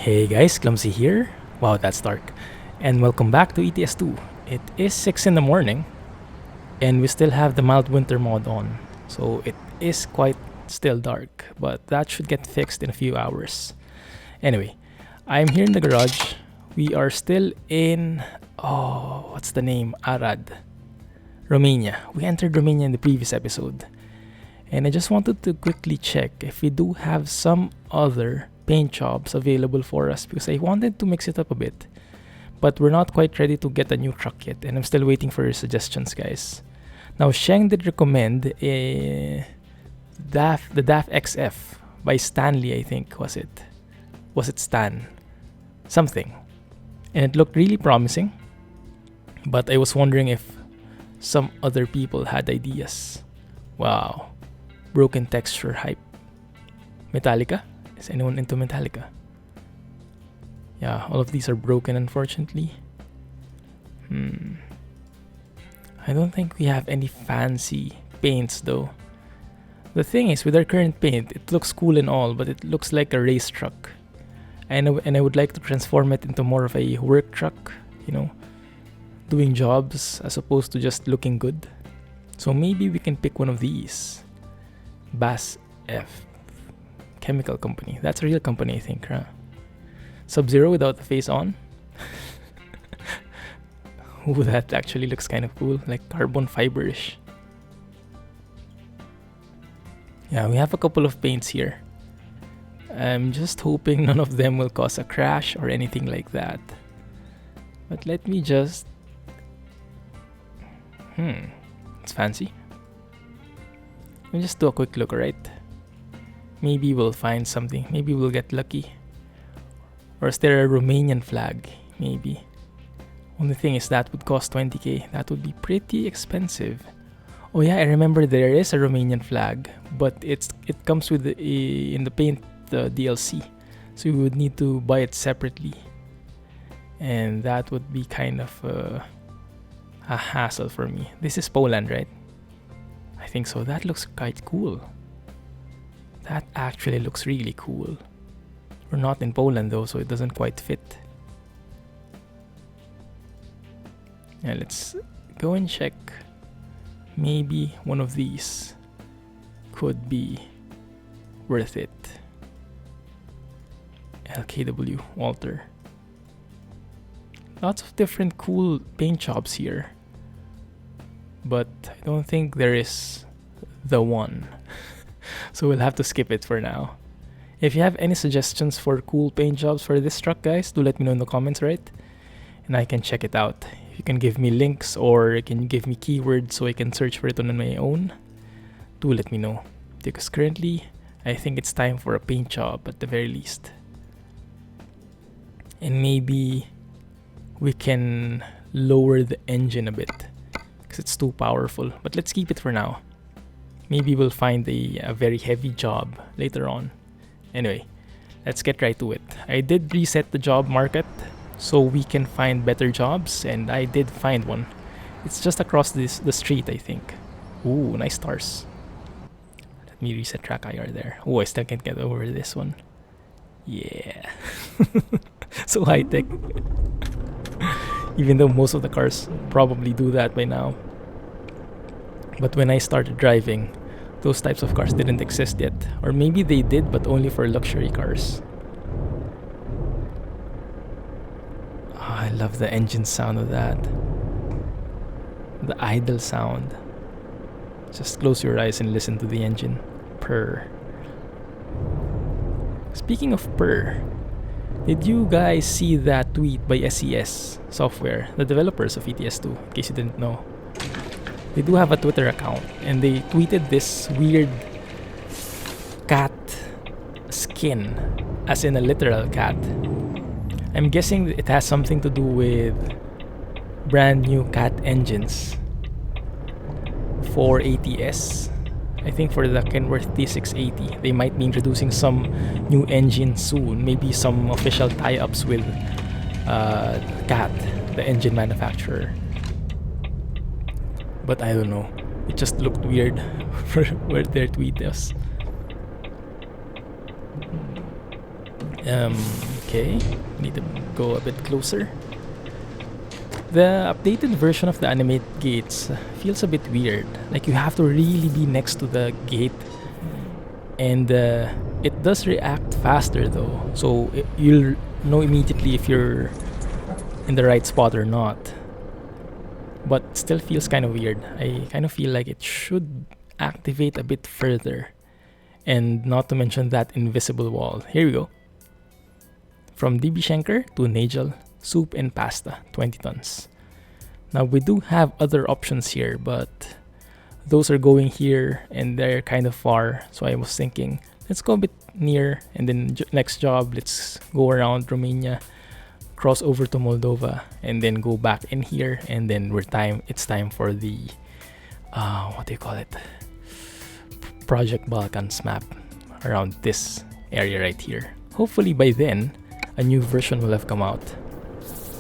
Hey guys, Clumsy here. Wow, that's dark. And welcome back to ETS2. It is 6 in the morning, and we still have the mild winter mod on. So it is quite still dark, but that should get fixed in a few hours. Anyway, I'm here in the garage. We are still in, what's the name? Arad, Romania. We entered Romania in the previous episode. And I just wanted to quickly check if we do have some other paint jobs available for us, because I wanted to mix it up a bit, but we're not quite ready to get a new truck yet, and I'm still waiting for your suggestions, guys. Now, Sheng did recommend the DAF XF by Stanley, I think. Was it Stan? Something. And it looked really promising, but I was wondering if some other people had ideas. Wow. Broken texture hype. Metallica? Is anyone into Metallica? Yeah, all of these are broken, unfortunately. I don't think we have any fancy paints, though. The thing is, with our current paint, it looks cool and all, but it looks like a race truck. And I would like to transform it into more of a work truck, doing jobs as opposed to just looking good. So maybe we can pick one of these. Bass F. Chemical company. That's a real company, I think, huh? Sub-Zero without the face on. Ooh, that actually looks kind of cool, like carbon fiber-ish. Yeah, we have a couple of paints here. I'm just hoping none of them will cause a crash or anything like that. But let me just... It's fancy. Let me just do a quick look, alright? Maybe we'll find something. Maybe we'll get lucky. Or is there a Romanian flag? Maybe. Only thing is that would cost 20k. That would be pretty expensive. Oh yeah, I remember there is a Romanian flag, but it comes with in the paint DLC. So we would need to buy it separately. And that would be kind of a hassle for me. This is Poland, right? I think so. That looks quite cool. That actually looks really cool. We're not in Poland though, so it doesn't quite fit. Yeah, let's go and check. Maybe one of these could be worth it. LKW, Walter. Lots of different cool paint jobs here, but I don't think there is the one. So we'll have to skip it for now. If you have any suggestions for cool paint jobs for this truck, guys, do let me know in the comments, right? And I can check it out. You can give me links, or you can give me keywords so I can search for it on my own. Do let me know, because currently I think it's time for a paint job at the very least. And maybe we can lower the engine a bit, because it's too powerful. But let's keep it for now. Maybe we'll find a very heavy job later on. Anyway, let's get right to it. I did reset the job market so we can find better jobs, and I did find one. It's just across the street, I think. Ooh, nice stars. Let me reset TrackIR there. Oh, I still can't get over this one. Yeah. So high-tech. Even though most of the cars probably do that by now. But when I started driving, those types of cars didn't exist yet. Or maybe they did, but only for luxury cars. Oh, I love the engine sound of that. The idle sound. Just close your eyes and listen to the engine purr. Speaking of purr, did you guys see that tweet by SES Software, the developers of ETS2, in case you didn't know? They do have a Twitter account, and they tweeted this weird cat skin, as in a literal cat. I'm guessing it has something to do with brand new cat engines for ATS. I think for the Kenworth T680, they might be introducing some new engine soon. Maybe some official tie-ups with Cat, the engine manufacturer. But I don't know. It just looked weird for where their tweet is. Okay, need to go a bit closer. The updated version of the animate gates feels a bit weird. Like you have to really be next to the gate, and it does react faster though, so you'll know immediately if you're in the right spot or not. But still feels kind of weird. I kind of feel like it should activate a bit further, and not to mention that invisible wall. Here we go. From DB Schenker to Nagel, soup and pasta, 20 tons. Now we do have other options here, but those are going here and they're kind of far. So I was thinking, let's go a bit near, and then next job, let's go around Romania, cross over to Moldova, and then go back in here, and then it's time for the what do you call it? Project Balkans map around this area right here. Hopefully by then a new version will have come out.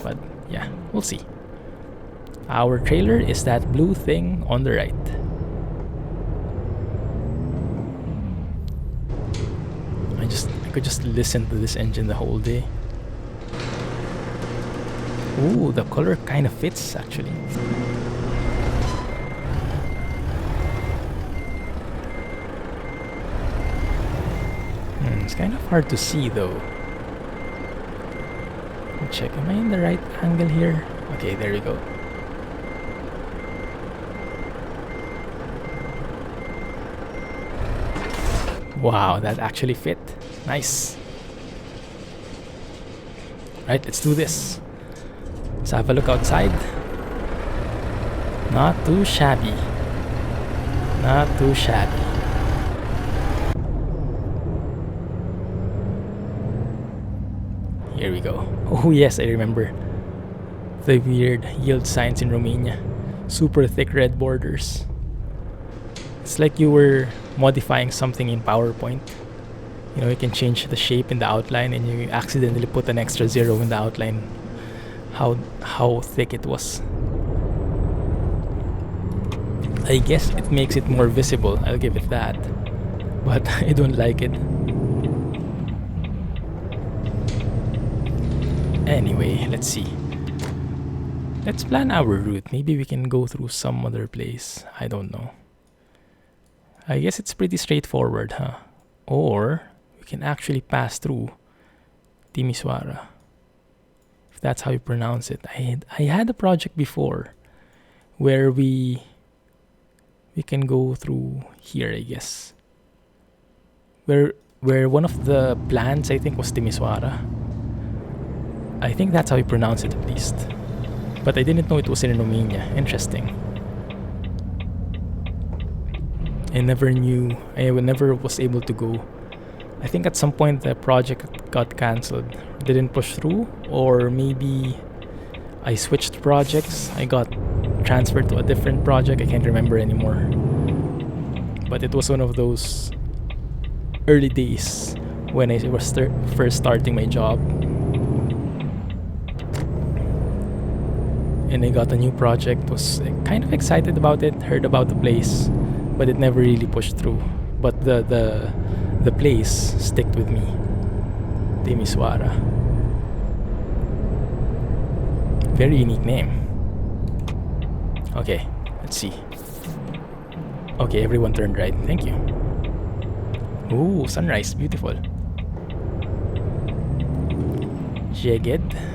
But yeah, we'll see. Our trailer is that blue thing on the right. I could just listen to this engine the whole day. Ooh, the color kind of fits actually. It's kind of hard to see though. Check, am I in the right angle here? Okay, there we go. Wow, that actually fit. Nice. Right, let's do this. Let's have a look outside. Not too shabby. Not too shabby. Here we go. Oh yes, I remember the weird yield signs in Romania. Super thick red borders. It's like you were modifying something in PowerPoint. You know, you can change the shape in the outline and you accidentally put an extra 0 in the outline. How thick it was. I guess it makes it more visible, I'll give it that. But I don't like it. Anyway, let's see. Let's plan our route. Maybe we can go through some other place. I don't know. I guess it's pretty straightforward, huh? Or we can actually pass through Timisoara, if that's how you pronounce it. I had a project before where we can go through here, I guess. Where one of the plans I think was Timisoara. I think that's how you pronounce it at least. But I didn't know it was in Romania. Interesting. I never knew. I never was able to go. I think at some point the project got cancelled. Didn't push through, or maybe I switched projects. I got transferred to a different project. I can't remember anymore. But it was one of those early days when I was first starting my job. And I got a new project, was kind of excited about it, heard about the place, but it never really pushed through. But the place sticked with me. Timisoara. Very unique name. Okay, let's see. Okay, everyone turned right. Thank you. Ooh, sunrise, beautiful. Szeged.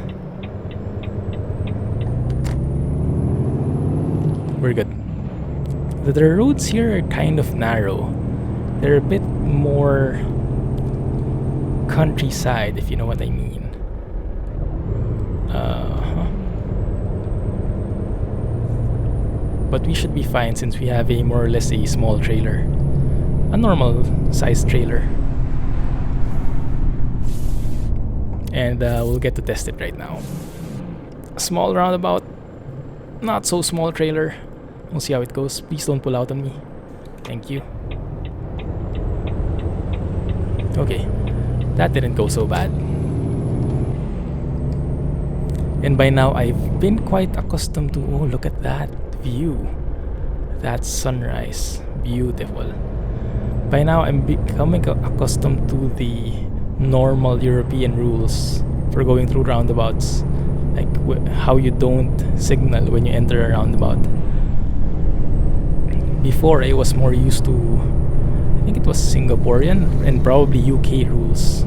We're good. The roads here are kind of narrow. They're a bit more countryside, if you know what I mean. But we should be fine since we have a more or less a small trailer. A normal size trailer. And we'll get to test it right now. A small roundabout. Not so small trailer. We'll see how it goes. Please don't pull out on me. Thank you. Okay. That didn't go so bad. And by now I've been quite accustomed to... Oh, look at that view. That sunrise. Beautiful. By now I'm becoming accustomed to the normal European rules for going through roundabouts, like how you don't signal when you enter a roundabout. Before, I was more used to, I think it was Singaporean and probably UK rules.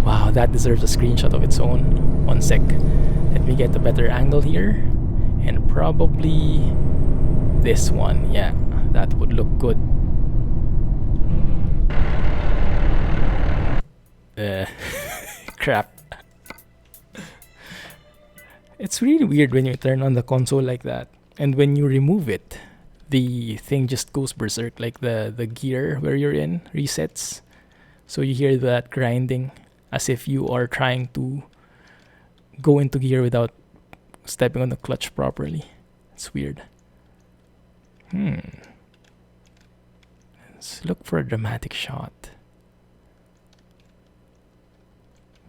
Wow, that deserves a screenshot of its own. One sec. Let me get a better angle here. And probably this one. Yeah, that would look good. Crap. It's really weird when you turn on the console like that. And when you remove it, the thing just goes berserk. Like the gear where you're in resets. So you hear that grinding as if you are trying to go into gear without stepping on the clutch properly. It's weird. Let's look for a dramatic shot.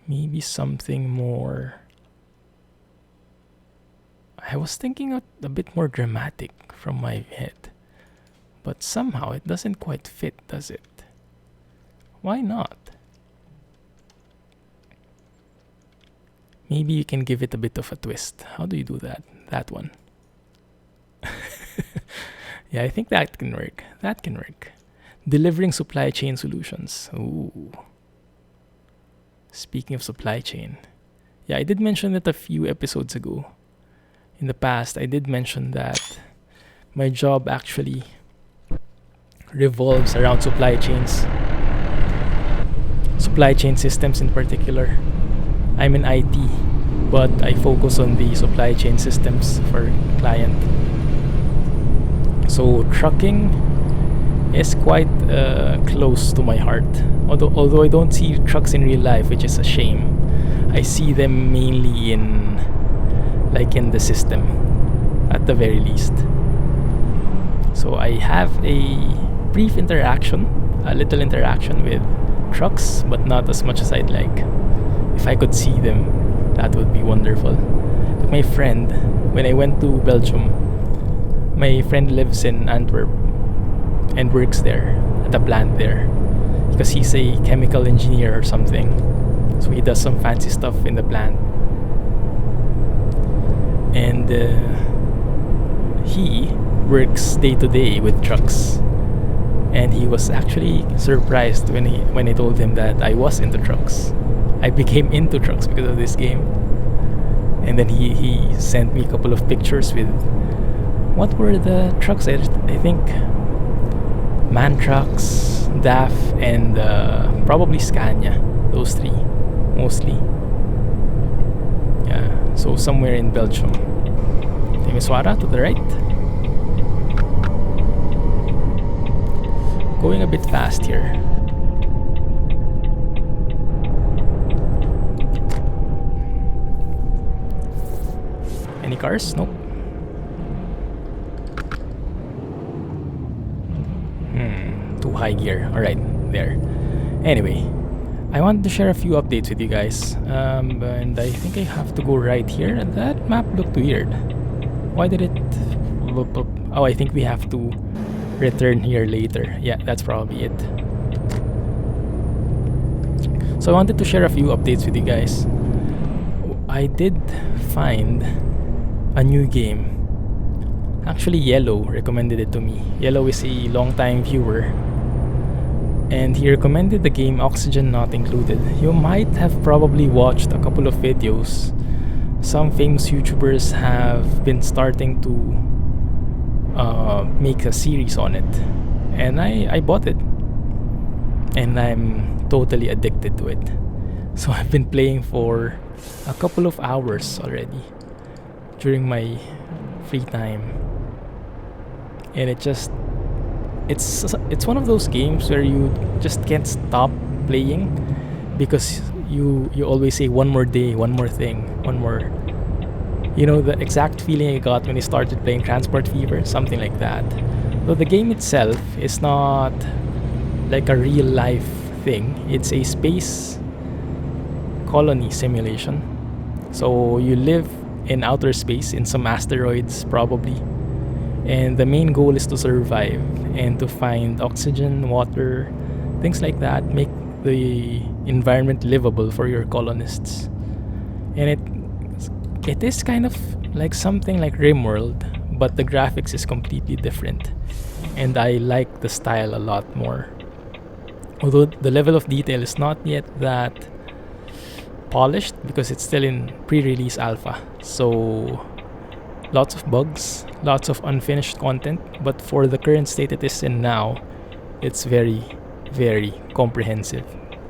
Maybe something more. I was thinking a bit more dramatic from my head, but somehow it doesn't quite fit, does it? Why not? Maybe you can give it a bit of a twist. How do you do that? That one. Yeah, I think that can work. That can work. Delivering supply chain solutions. Ooh. Speaking of supply chain. Yeah, I did mention it a few episodes ago. In the past, I did mention that my job actually revolves around supply chains. Supply chain systems in particular. I'm in IT, but I focus on the supply chain systems for client. So trucking is quite close to my heart. Although I don't see trucks in real life, which is a shame. I see them mainly in the system, at the very least. So I have a brief interaction, a little interaction with trucks, but not as much as I'd like. If I could see them, that would be wonderful. Like my friend, when I went to Belgium, my friend lives in Antwerp and works there, at a plant there, because he's a chemical engineer or something. So he does some fancy stuff in the plant. And he works day to day with trucks. And he was actually surprised when I told him that I was into trucks. I became into trucks because of this game. And then he sent me a couple of pictures with, what were the trucks? I think MAN trucks, DAF, and probably Scania. Those three, mostly. Yeah, so somewhere in Belgium. Timisoara to the right. Going a bit fast here. Any cars? Nope. Too high gear. Alright, there. Anyway, I wanted to share a few updates with you guys. And I think I have to go right here. And that map looked weird. Why did it... Oh, I think we have to return here later. Yeah, that's probably it. So I wanted to share a few updates with you guys. I did find a new game. Actually, Yellow recommended it to me. Yellow is a long-time viewer, and he recommended the game Oxygen Not Included. You might have probably watched a couple of videos. Some famous YouTubers have been starting to make a series on it, and I bought it, and I'm totally addicted to it. So I've been playing for a couple of hours already during my free time, and it's one of those games where you just can't stop playing because you always say one more day, one more thing, one more. You know, the exact feeling I got when I started playing Transport Fever, something like that. Though the game itself is not like a real life thing. It's a space colony simulation. So you live in outer space, in some asteroids probably. And the main goal is to survive and to find oxygen, water, things like that, make the environment livable for your colonists. and it is kind of like something like RimWorld, but the graphics is completely different, and I like the style a lot more. Although the level of detail is not yet that polished because it's still in pre-release alpha, so lots of bugs, lots of unfinished content, but for the current state it is in now, it's very, very comprehensive.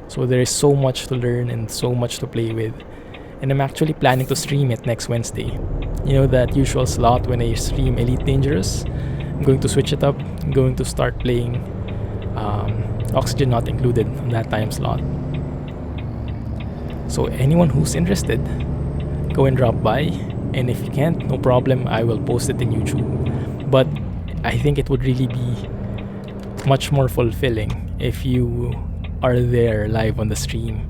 So there is so much to learn and so much to play with, and I'm actually planning to stream it next Wednesday. You know, that usual slot when I stream Elite Dangerous? I'm going to switch it up. I'm going to start playing Oxygen Not Included on that time slot. So anyone who's interested, go and drop by. And if you can't, no problem, I will post it in YouTube. But I think it would really be much more fulfilling if you are there live on the stream,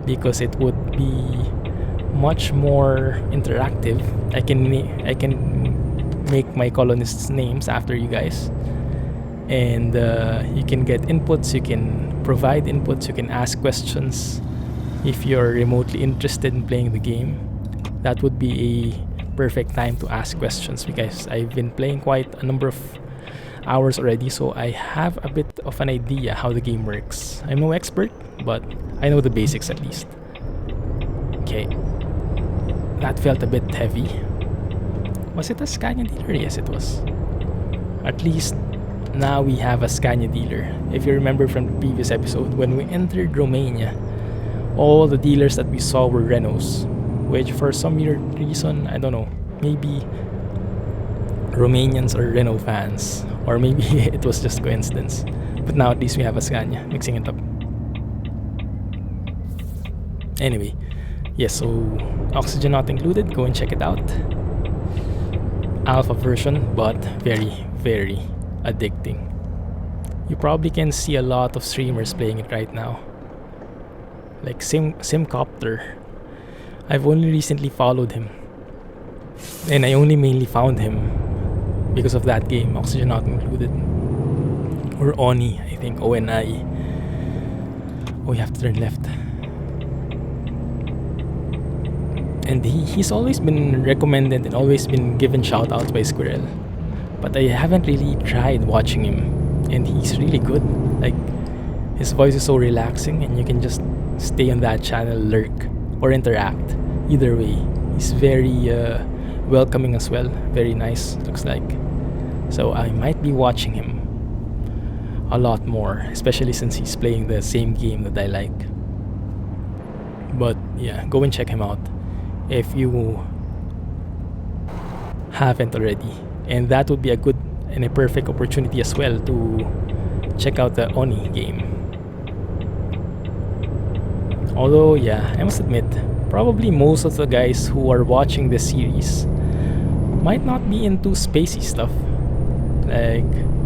because it would be much more interactive. I can make my colonists' names after you guys, and you can get inputs, you can provide inputs, you can ask questions. If you're remotely interested in playing the game, that would be a perfect time to ask questions, because I've been playing quite a number of hours already, so I have a bit of an idea how the game works. I'm no expert, but I know the basics at least. Okay, that felt a bit heavy. Was it a Scania dealer? Yes, it was. At least now we have a Scania dealer. If you remember from the previous episode, when we entered Romania, all the dealers that we saw were Renaults, which for some weird reason, I don't know, maybe Romanians are Renault fans, or maybe it was just coincidence. But now at least we have a Scania, mixing it up. Anyway, yes, so Oxygen Not Included, go and check it out. Alpha version, but very, very addicting. You probably can see a lot of streamers playing it right now. Like Simcopter. I've only recently followed him, and I only mainly found him because of that game, Oxygen Not Included. Or Oni, I think, ONI. Oh, you have to turn left. And he's always been recommended and always been given shoutouts by Squirrel, but I haven't really tried watching him, and he's really good. Like, his voice is so relaxing, and you can just stay on that channel, lurk, or interact. Either way, he's very welcoming as well. Very nice, looks like. So I might be watching him a lot more, especially since he's playing the same game that I like. But yeah, go and check him out if you haven't already. And that would be a good and a perfect opportunity as well to check out the Oni game. Although, yeah, I must admit, probably most of the guys who are watching this series might not be into spacey stuff. Like,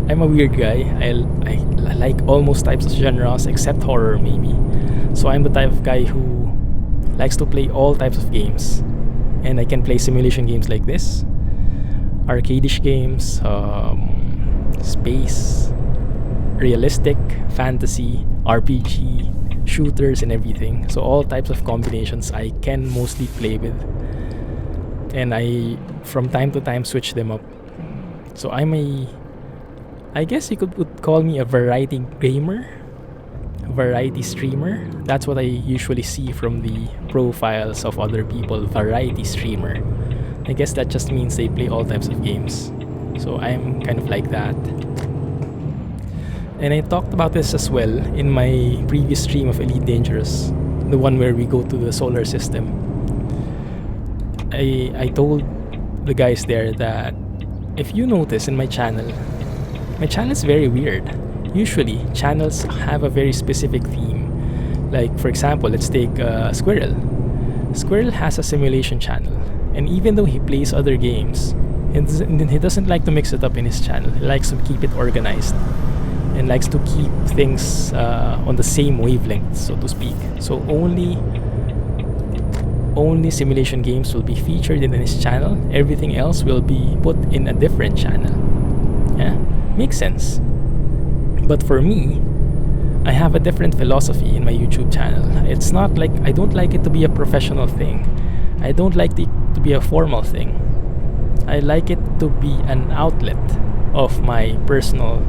I'm a weird guy. I like almost types of genres except horror, maybe. So I'm the type of guy who likes to play all types of games. And I can play simulation games like this, arcade-ish games, space, realistic, fantasy, RPG, shooters, and everything. So all types of combinations I can mostly play with, and I from time to time switch them up. So I guess you would call me a variety gamer, variety streamer. That's what I usually see from the profiles of other people, variety streamer. I guess that just means they play all types of games. So I'm kind of like that. And I talked about this as well in my previous stream of Elite Dangerous, the one where we go to the solar system. I told the guys there that if you notice in my channel is very weird. Usually, channels have a very specific theme. Like, for example, let's take Squirrel. Squirrel has a simulation channel, and even though he plays other games, he doesn't like to mix it up in his channel. He likes to keep it organized, and likes to keep things on the same wavelength, so to speak. So only simulation games will be featured in his channel. Everything else will be put in a different channel. Yeah, makes sense. But for me, I have a different philosophy in my YouTube channel. It's not like I don't like it to be a professional thing. I don't like it to be a formal thing. I like it to be an outlet of my personal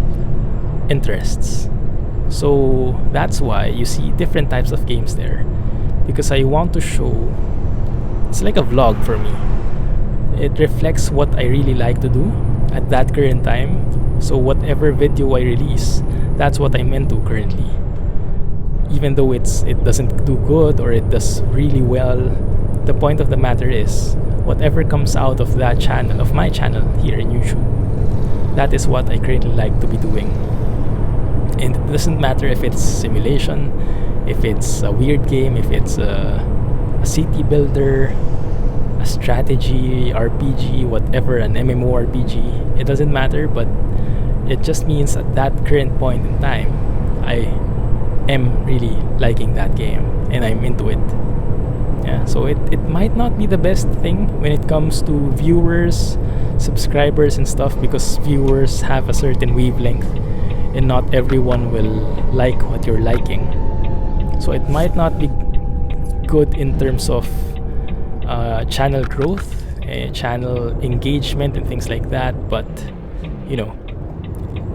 interests. So that's why you see different types of games there, because I want to show, it's like a vlog for me. It reflects what I really like to do at that current time. So whatever video I release, that's what I'm into currently. Even though it doesn't do good or it does really well, the point of the matter is whatever comes out of that channel, of my channel here in YouTube, that is what I currently like to be doing. And it doesn't matter if it's simulation, if it's a weird game, if it's a city builder, a strategy, RPG, whatever, an MMORPG. It doesn't matter, but it just means at that current point in time, I am really liking that game and I'm into it. Yeah, so it might not be the best thing when it comes to viewers, subscribers and stuff, because viewers have a certain wavelength and not everyone will like what you're liking. So it might not be good in terms of channel growth, channel engagement and things like that, but you know,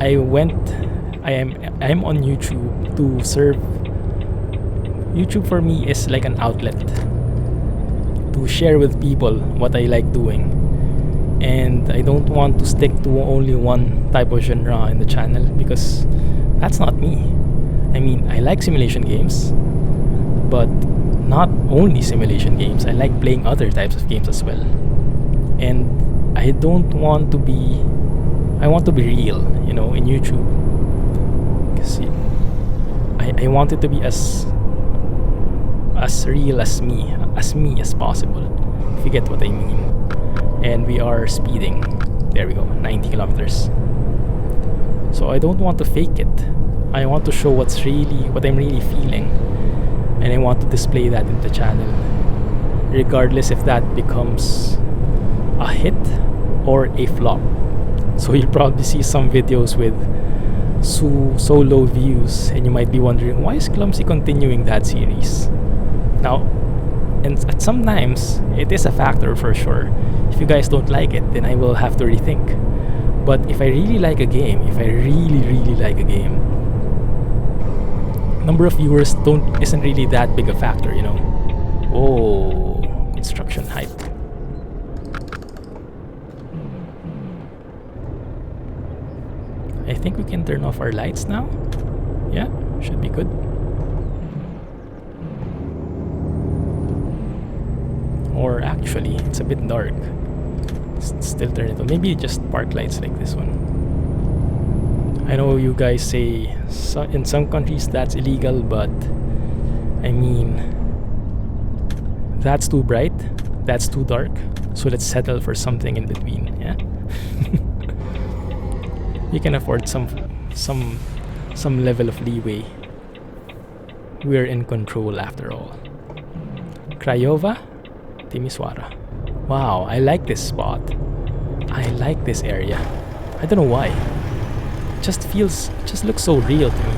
I am on YouTube to serve. YouTube for me is like an outlet to share with people what I like doing, and I don't want to stick to only one type of genre in the channel, because that's not me. I mean, I like simulation games, but not only simulation games. I like playing other types of games as well. And I want to be real, you know, in YouTube. Because I want it to be as real as me as possible, if you get what I mean. And we are speeding. There we go, 90 kilometers. So I don't want to fake it. I want to show what I'm really feeling, and I want to display that in the channel, regardless if that becomes a hit or a flop. So you'll probably see some videos with so low views, and you might be wondering, why is Clumsy continuing that series? Now, and at sometimes it is a factor for sure. If you guys don't like it, then I will have to rethink. But if I really like a game, number of viewers isn't really that big a factor, you know. Oh, construction hype. I think we can turn off our lights now. Yeah, should be good. Or actually, it's a bit dark. Still turn it on. Maybe just park lights like this one. I know you guys say in some countries that's illegal, but I mean, that's too bright, that's too dark, so let's settle for something in between. Yeah. You can afford some level of leeway. We're in control after all. Craiova, Timisoara. Wow, I like this spot. I like this area. I don't know why. It just looks so real to me.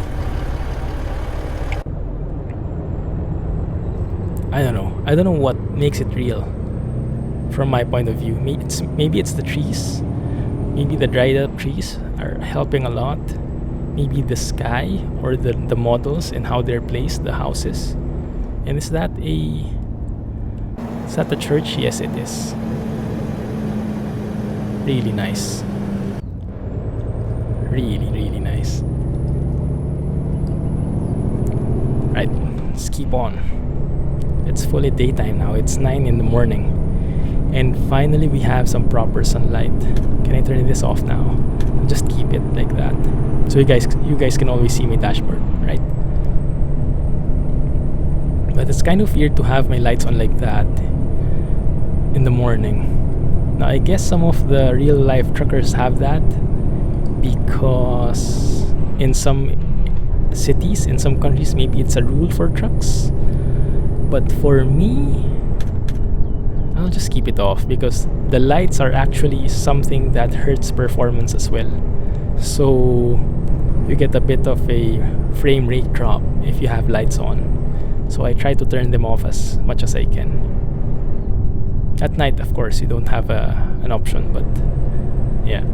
I don't know what makes it real from my point of view. Maybe it's the trees. Maybe the dried up trees are helping a lot. Maybe the sky or the models and how they're placed, the houses. And is that the church? Yes, it is. Really nice. Really nice. Right, let's keep on. It's fully daytime now. It's 9 in the morning. And finally we have some proper sunlight. Can I turn this off now? I'll just keep it like that. So you guys can always see my dashboard, right? But it's kind of weird to have my lights on like that in the morning. Now I guess some of the real life truckers have that, because in some cities, in some countries, maybe it's a rule for trucks. But for me, I'll just keep it off, because the lights are actually something that hurts performance as well. So you get a bit of a frame rate drop if you have lights on. So I try to turn them off as much as I can. At night, of course, you don't have an option, but yeah.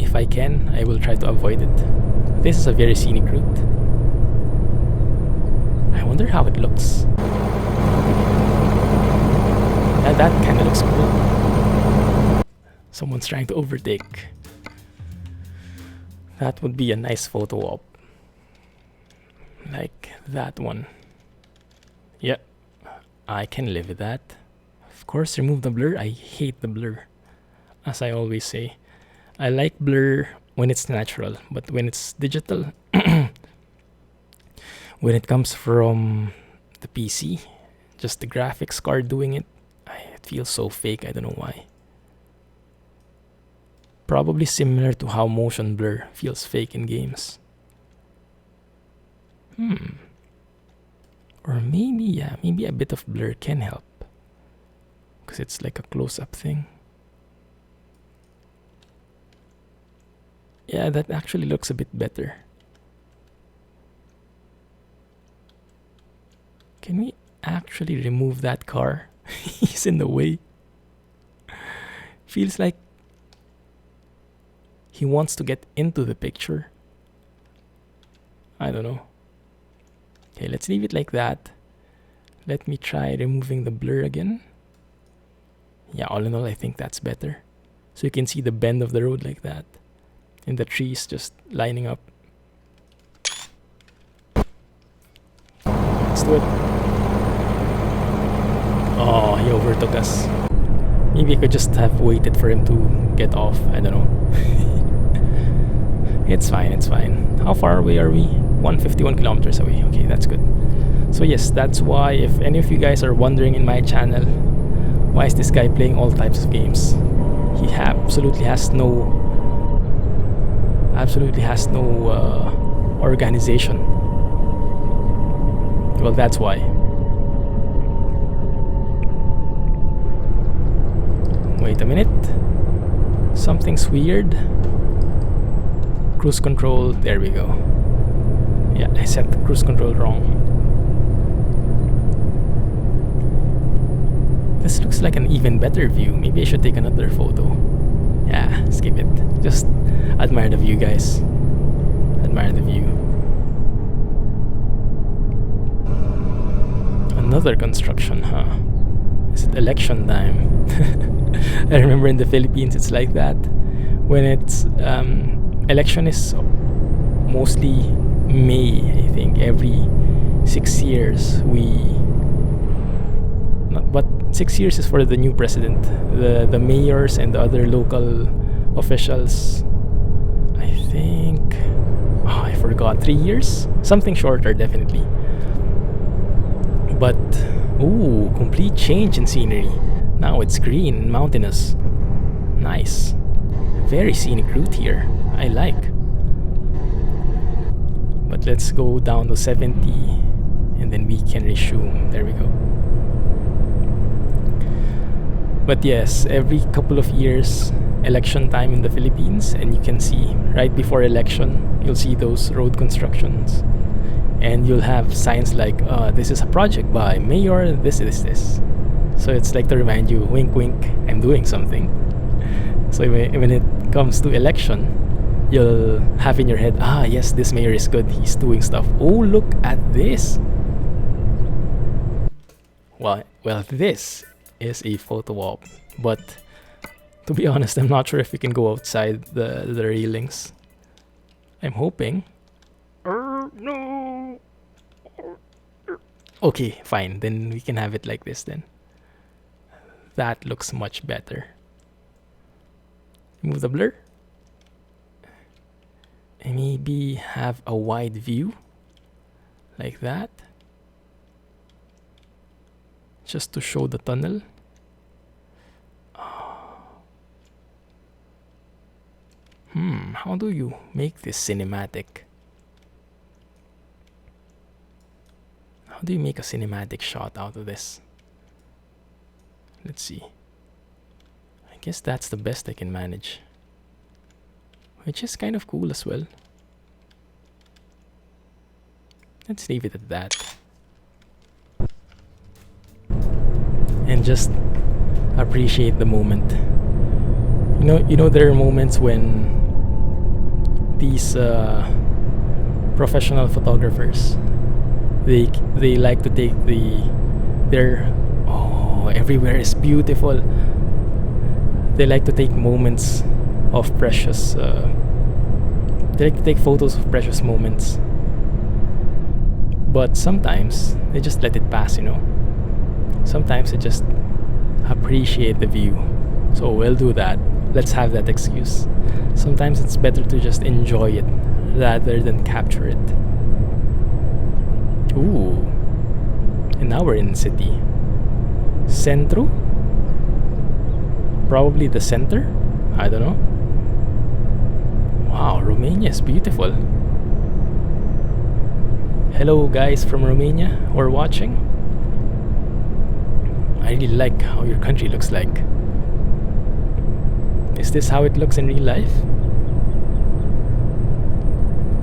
If I can, I will try to avoid it. This is a very scenic route. I wonder how it looks. Yeah, that kind of looks cool. Someone's trying to overtake. That would be a nice photo op. Like that one. Yeah, I can live with that. Of course, remove the blur. I hate the blur. As I always say. I like blur when it's natural, but when it's digital, when it comes from the PC, just the graphics card doing it, it feels so fake. I don't know why. Probably similar to how motion blur feels fake in games. Or maybe, yeah, maybe a bit of blur can help. Because it's like a close-up thing. Yeah, that actually looks a bit better. Can we actually remove that car? He's in the way. Feels like he wants to get into the picture. I don't know. Okay, let's leave it like that. Let me try removing the blur again. Yeah, all in all, I think that's better. So you can see the bend of the road like that. And the trees just lining up. Let's do it. Oh, he overtook us. Maybe I could just have waited for him to get off. I don't know. It's fine, it's fine. How far away are we? 151 kilometers away. Okay, that's good. So yes, that's why if any of you guys are wondering in my channel, why is this guy playing all types of games? He absolutely has no organization. Well, that's why. Wait a minute. Something's weird. Cruise control. There we go. Yeah, I set the cruise control wrong. This looks like an even better view. Maybe I should take another photo. Yeah, skip it. Just admire the view, guys. Admire the view. Another construction, huh? Is it election time? I remember in the Philippines it's like that. When it's election is mostly May, I think. Every 6 years but 6 years is for the new president. The mayors and the other local officials, I think, I forgot, 3 years? Something shorter, definitely. But, ooh, complete change in scenery. Now it's green and mountainous. Nice. Very scenic route here. I like. But let's go down to 70 and then we can resume. There we go. But yes, every couple of years, election time in the Philippines, and you can see right before election, you'll see those road constructions. And you'll have signs like, this is a project by Mayor, this. So it's like to remind you, wink, wink, I'm doing something. So when it comes to election, you'll have in your head, yes, this mayor is good, he's doing stuff. Oh, look at this. Well, this is a photo op, but to be honest, I'm not sure if we can go outside the railings. I'm hoping. No. Okay, fine, then we can have it like this then. That looks much better. Remove the blur. And maybe have a wide view like that, just to show the tunnel. How do you make this cinematic? How do you make a cinematic shot out of this? Let's see. I guess that's the best I can manage, which is kind of cool as well. Let's leave it at that. And just appreciate the moment. You know there are moments when these professional photographers, they like to take their everywhere is beautiful. They like to take moments of precious. They like to take photos of precious moments. But sometimes they just let it pass, Sometimes they just appreciate the view. So we'll do that. Let's have that excuse. Sometimes it's better to just enjoy it rather than capture it. Ooh. And now we're in the city. Centro? Probably the center? I don't know. Wow, Romania is beautiful. Hello guys from Romania who are watching. I really like how your country looks like. Is this how it looks in real life?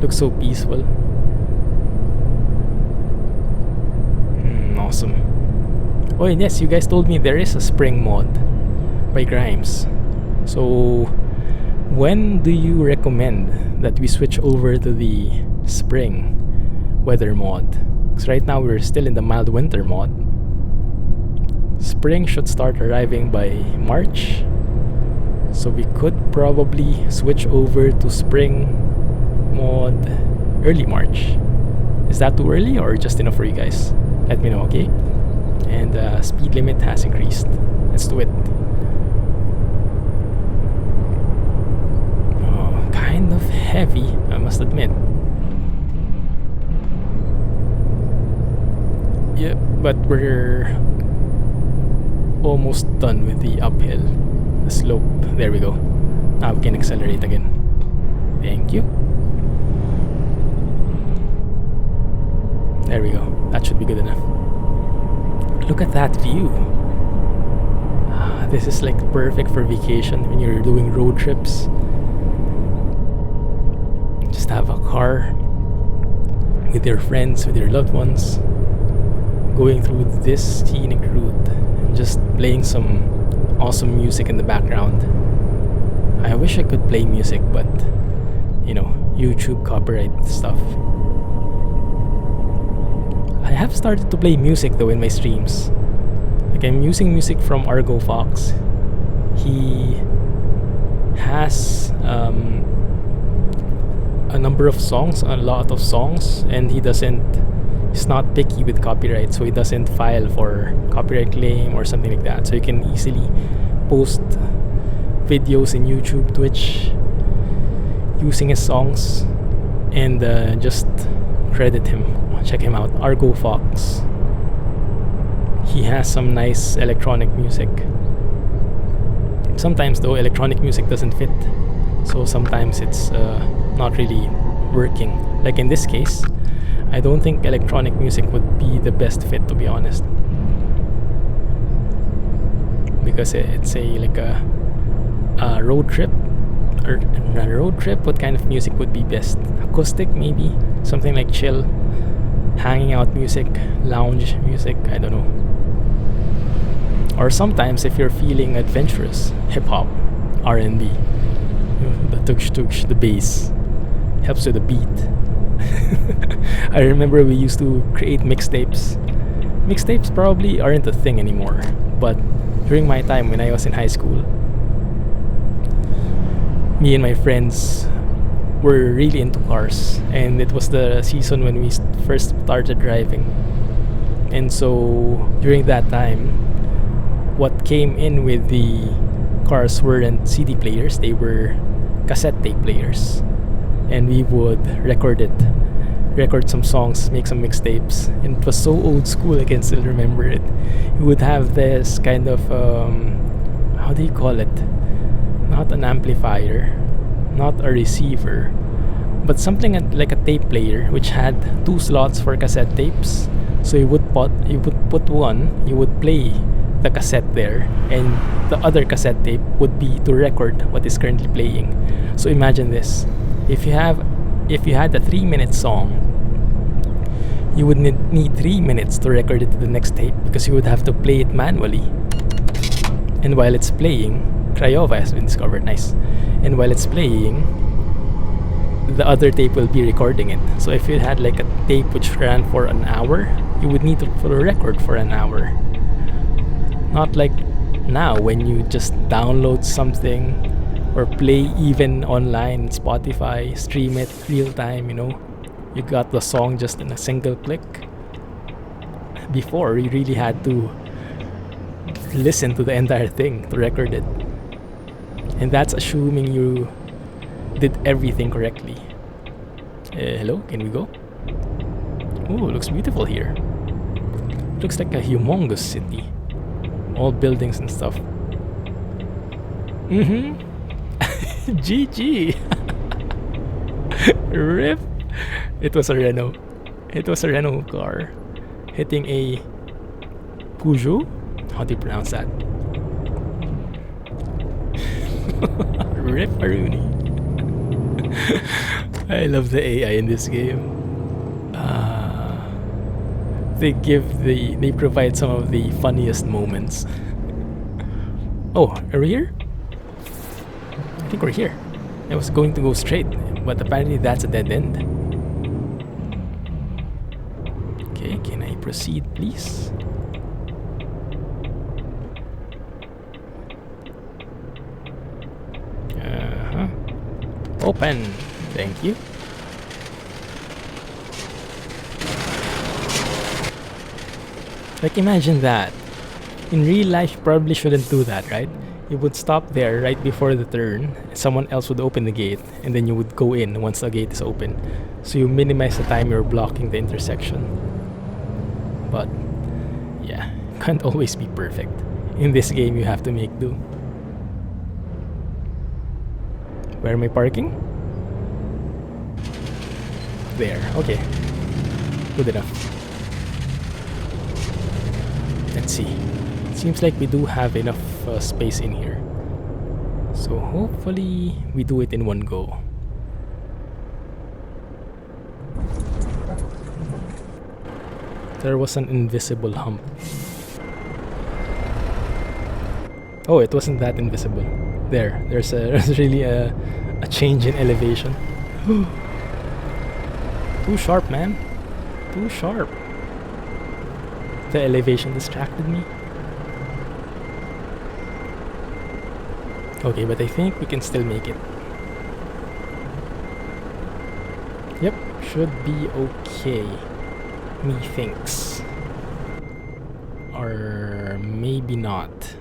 Looks so peaceful. Awesome. Oh, and yes, you guys told me there is a spring mod by Grimes. So, when do you recommend that we switch over to the spring weather mod? Because right now we're still in the mild winter mod. Spring should start arriving by March. So we could probably switch over to spring mod early March. Is that too early or just enough for you guys? Let me know, okay? And speed limit has increased. Let's do it. Oh, kind of heavy, I must admit. Yeah, but we're almost done with the uphill. The slope. There we go. Now we can accelerate again. Thank you. There we go. That should be good enough. Look at that view. This is like perfect for vacation when you're doing road trips. Just have a car with your friends, with your loved ones, going through this scenic route and just playing some awesome music in the background. I wish I could play music, but YouTube copyright stuff. I have started to play music though in my streams. Like I'm using music from Argo Fox. He has a number of songs, a lot of songs, and he's not picky with copyright, so he doesn't file for copyright claim or something like that. So you can easily post videos in YouTube, Twitch using his songs and just credit him. Check him out, Argo Fox. He has some nice electronic music. Sometimes though electronic music doesn't fit, so sometimes it's not really working. Like in this case, I don't think electronic music would be the best fit, to be honest, because it's a road trip. Or a road trip, what kind of music would be best? Acoustic, maybe something like chill, hanging out music, lounge music, I don't know. Or sometimes if you're feeling adventurous, hip-hop, R&B, the tuksh, the bass helps with the beat. I remember we used to create mixtapes. Mixtapes probably aren't a thing anymore, but during my time when I was in high school, me and my friends were really into cars, and it was the season when we first started driving. And so during that time, what came in with the cars weren't CD players, they were cassette tape players, and we would record some songs, make some mixtapes, and it was so old school I can still remember it. We would have this kind of how do you call it, not an amplifier, not a receiver, but something like a tape player which had 2 slots for cassette tapes. So you would put one, you would play the cassette there, and the other cassette tape would be to record what is currently playing. So imagine this: if you had a 3-minute song, you would need 3 minutes to record it to the next tape because you would have to play it manually. And while it's playing, Craiova has been discovered, nice. And while it's playing, the other tape will be recording it. So if you had like a tape which ran for an hour, you would need to record for an hour. Not like now when you just download something or play even online, Spotify, stream it real time, you know. You got the song just in a single click. Before, you really had to listen to the entire thing to record it. And that's assuming you did everything correctly. Hello, can we go? Oh, looks beautiful here. Looks like a humongous city. All buildings and stuff. GG. RIP. It was a Renault. It was a Renault car hitting a Peugeot. How do you pronounce that? RIP Aruni. I love the AI in this game. They provide some of the funniest moments. Oh, are we here? I think we're here. I was going to go straight, but apparently that's a dead end. Okay, can I proceed, please? Open. Thank you. Like, imagine that. In real life, you probably shouldn't do that, right? You would stop there right before the turn. Someone else would open the gate, and then you would go in once the gate is open. So you minimize the time you're blocking the intersection. But yeah, can't always be perfect. In this game, you have to make do. Where am I parking? There. Okay. Good enough. Let's see. Seems like we do have enough space in here. So hopefully we do it in one go. There was an invisible hump. Oh, it wasn't that invisible. There's really a change in elevation. Too sharp, man. Too sharp. The elevation distracted me. Okay, but I think we can still make it. Yep, should be okay. Methinks. Or maybe not.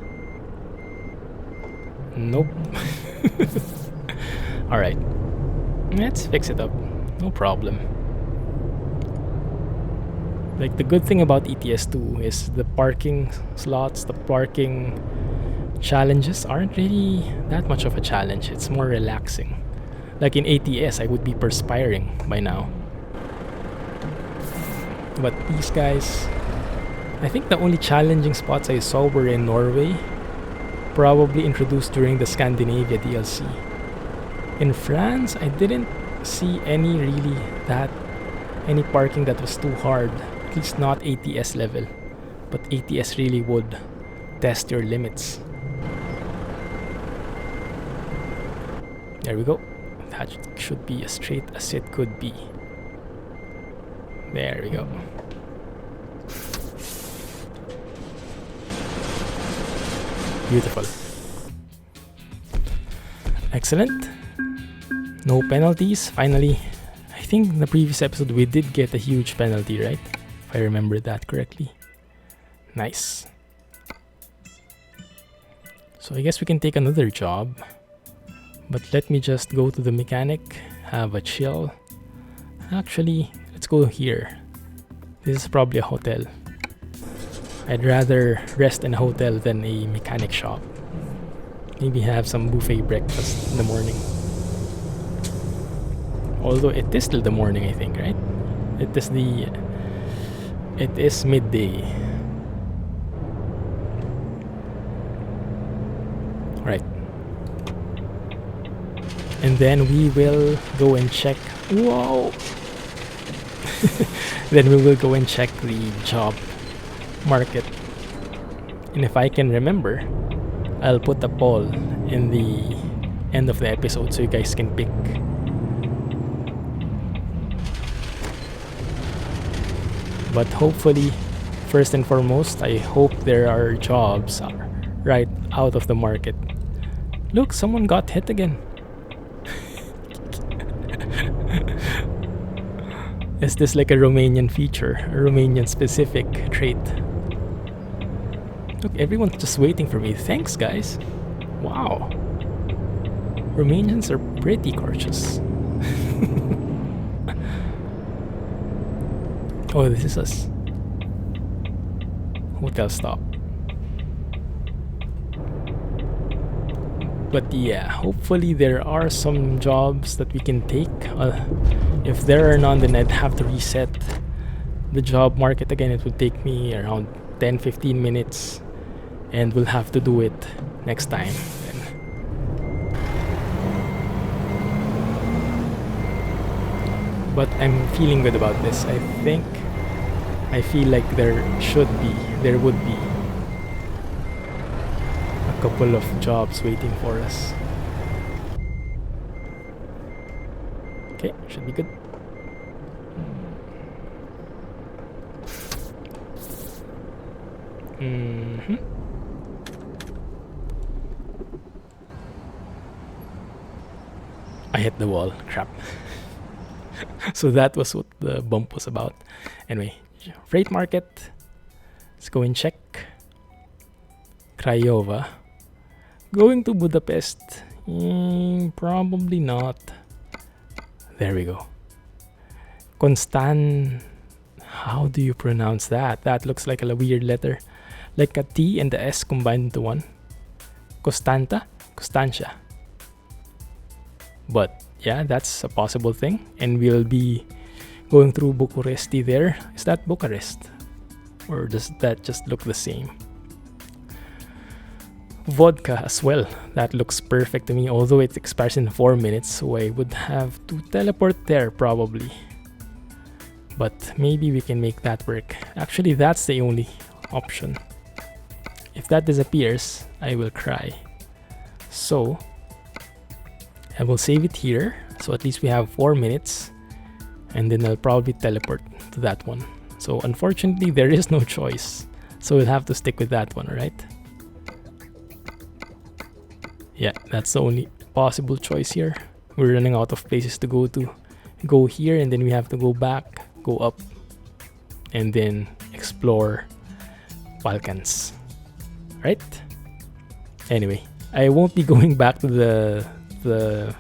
Nope. Alright. Let's fix it up. No problem. Like, the good thing about ETS2 is the parking slots, the parking challenges aren't really that much of a challenge. It's more relaxing. Like in ATS, I would be perspiring by now. But these guys, I think the only challenging spots I saw were in Norway, probably introduced during the Scandinavia DLC. In France, I didn't see any parking that was too hard. At least not ATS level. But ATS really would test your limits. There we go. That should be as straight as it could be. There we go. Beautiful. Excellent. No penalties. Finally, I think in the previous episode we did get a huge penalty, right? If I remember that correctly. Nice. So I guess we can take another job. But let me just go to the mechanic, have a chill. Actually, let's go here. This is probably a hotel. I'd rather rest in a hotel than a mechanic shop. Maybe have some buffet breakfast in the morning. Although it is still the morning, I think, right? It is midday. Right. And then we will go and check. Whoa! then we will go and check the job market. And if I can remember, I'll put a poll in the end of the episode so you guys can pick. But hopefully, first and foremost, I hope there are jobs right out of the market. Look, someone got hit again. Is this like a Romanian feature, a Romanian specific trait? Look, everyone's just waiting for me. Thanks, guys. Wow. Romanians are pretty cautious. Oh, this is us. Hotel stop. But yeah, hopefully there are some jobs that we can take. If there are none, then I'd have to reset the job market again. It would take me around 10-15 minutes, and we'll have to do it next time. But I'm feeling good about this. I feel like there would be a couple of jobs waiting for us. Okay, should be good. I hit the wall. Crap. So that was what the bump was about. Anyway, freight market. Let's go and check. Craiova. Going to Budapest. Probably not. There we go. How do you pronounce that? That looks like a weird letter. Like a T and the S combined into one. Constantia. But yeah, that's a possible thing. And we'll be going through Bucharesti there. Is that Bucharest? Or does that just look the same? Vodka as well. That looks perfect to me, although it expires in 4 minutes, so I would have to teleport there probably. But maybe we can make that work. Actually, that's the only option. If that disappears, I will cry. So I will save it here, so at least we have 4 minutes, and then I'll probably teleport to that one. So unfortunately, there is no choice, so we'll have to stick with that one, right? Yeah, that's the only possible choice here. We're running out of places to go to. Go here, and then we have to go back, go up, and then explore Balkans, right? Anyway, I won't be going back to the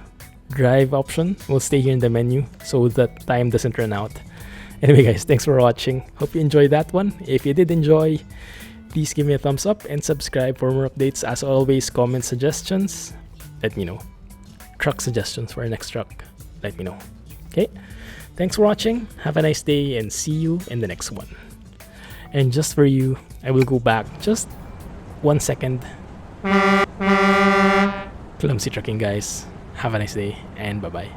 drive option. We'll stay here in the menu so that time doesn't run out. Anyway guys, thanks for watching. Hope you enjoyed that one. If you did enjoy, please give me a thumbs up and subscribe for more updates. As always, comment suggestions, let me know. Truck suggestions for our next truck, let me know. Okay, thanks for watching. Have a nice day and see you in the next one. And just for you, I will go back just 1 second. Clumsy trucking guys. Have a nice day and bye bye.